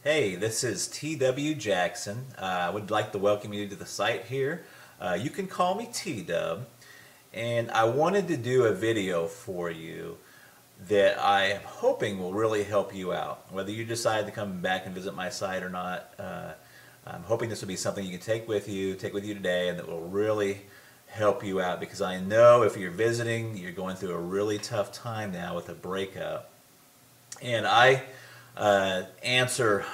Hey, this is T.W. Jackson. I would like to welcome you to the site here. You can call me T-Dub, and I wanted to do a video for you that I am hoping will really help you out. Whether you decide to come back and visit my site or not, I'm hoping this will be something you can take with you today, and that will really help you out, because I know if you're visiting, you're going through a really tough time now with a breakup. And I answer,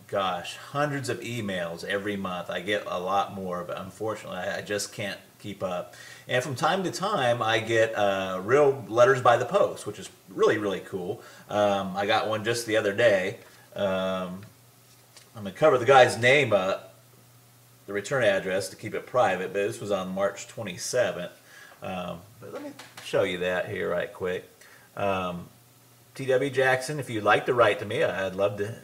gosh, hundreds of emails every month. I get a lot more, but unfortunately I just can't keep up. And from time to time I get real letters by the post, which is really, really cool. I got one just the other day. I'm going to cover the guy's name up, the return address, to keep it private, but this was on March 27th. But let me show you that here right quick. T.W. Jackson, if you'd like to write to me, I'd love to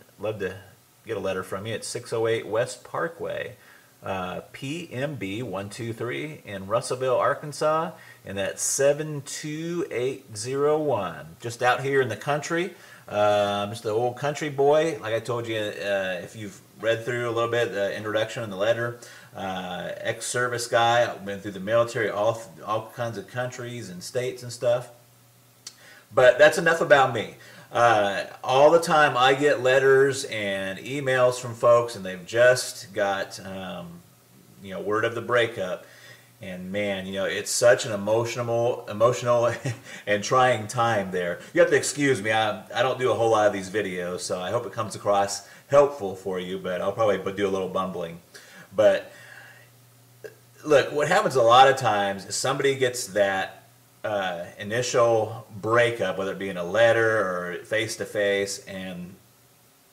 get a letter from you. It's 608 West Parkway, PMB 123 in Russellville, Arkansas, and that's 72801. Just out here in the country. Just an old country boy. Like I told you, if you've read through a little bit the introduction and the letter, ex-service guy. I've been through the military, all kinds of countries and states and stuff. But that's enough about me. All the time I get letters and emails from folks, and they've just got word of the breakup. And man, it's such an emotional and trying time there. You have to excuse me. I don't do a whole lot of these videos, so I hope it comes across helpful for you, but I'll probably do a little bumbling. But look, what happens a lot of times is somebody gets that initial breakup, whether it be in a letter or face-to-face, and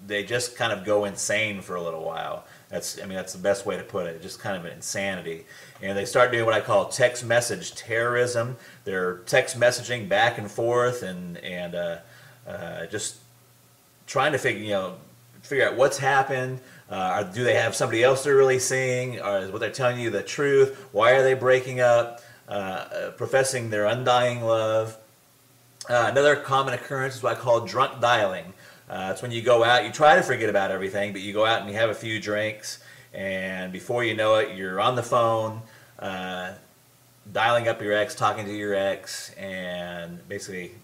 they just kind of go insane for a little while. That's the best way to put it, just kind of an insanity. And they start doing what I call text message terrorism. They're text messaging back and forth and just trying to figure out what's happened. Do they have somebody else they're really seeing? Or is what they're telling you the truth? Why are they breaking up? Professing their undying love. Another common occurrence is what I call drunk dialing. It's when you go out, you try to forget about everything, but you go out and you have a few drinks, and before you know it, you're on the phone, dialing up your ex, talking to your ex, and basically,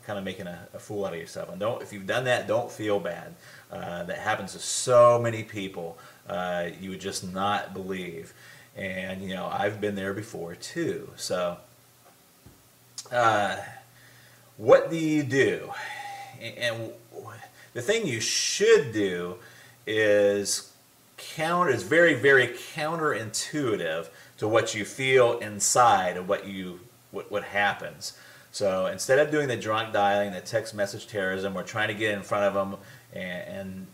kind of making a fool out of yourself. And if you've done that, don't feel bad. That happens to so many people. You would just not believe. And I've been there before too. So what do you do? And the thing you should do is very, very counterintuitive to what you feel inside of what happens. So instead of doing the drunk dialing, the text message terrorism, we're trying to get in front of them and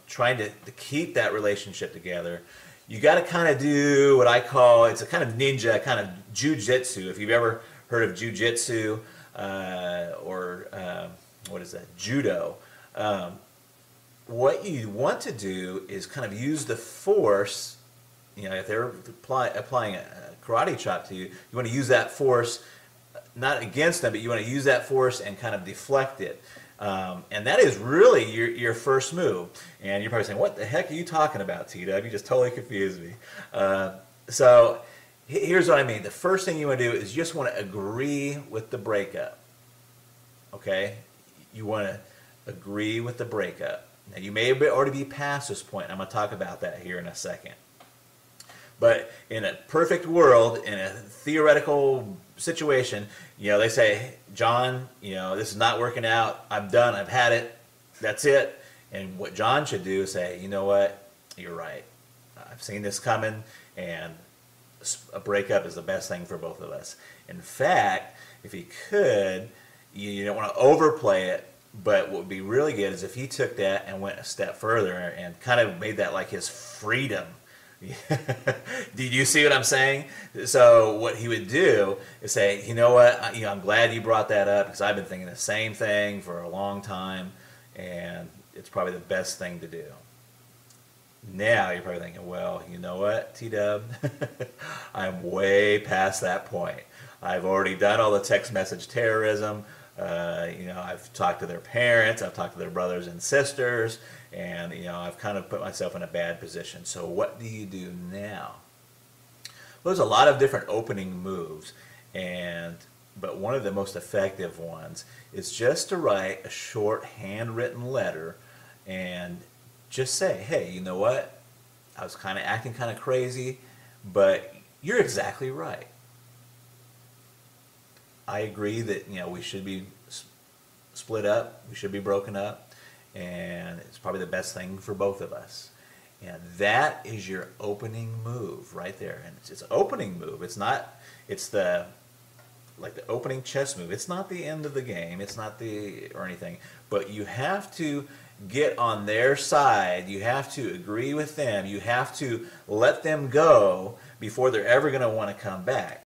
trying to keep that relationship together. You got to kind of do what I call, it's a kind of ninja, kind of Jujitsu. If you've ever heard of Jujitsu or what is that, Judo. What you want to do is kind of use the force, if they're applying a karate chop to you, you want to use that force, not against them, but you want to use that force and kind of deflect it. And that is really your first move. And you're probably saying, what the heck are you talking about, T-Dub? You just totally confused me. So here's what I mean. The first thing you want to do is you just want to agree with the breakup. Okay? You want to agree with the breakup. Now, you may already be past this point. I'm going to talk about that here in a second. But in a perfect world, in a theoretical situation, they say, John, this is not working out. I'm done. I've had it. That's it. And what John should do is say, you know what? You're right. I've seen this coming, and a breakup is the best thing for both of us. In fact, if he could, you don't want to overplay it, but what would be really good is if he took that and went a step further and kind of made that like his freedom. Did you see what I'm saying? So what he would do is say, you know what, I'm glad you brought that up, because I've been thinking the same thing for a long time, and it's probably the best thing to do. Now you're probably thinking, well, you know what, T-Dub? I'm way past that point. I've already done all the text message terrorism. I've talked to their parents, I've talked to their brothers and sisters, and I've kind of put myself in a bad position. So what do you do now? Well, there's a lot of different opening moves, but one of the most effective ones is just to write a short handwritten letter and just say, hey, you know what? I was kind of acting kind of crazy, but you're exactly right. I agree that we should be split up, we should be broken up, and it's probably the best thing for both of us. And that is your opening move right there. And it's an opening move. It's not. It's the opening chess move. It's not the end of the game. It's not or anything. But you have to get on their side. You have to agree with them. You have to let them go before they're ever going to want to come back.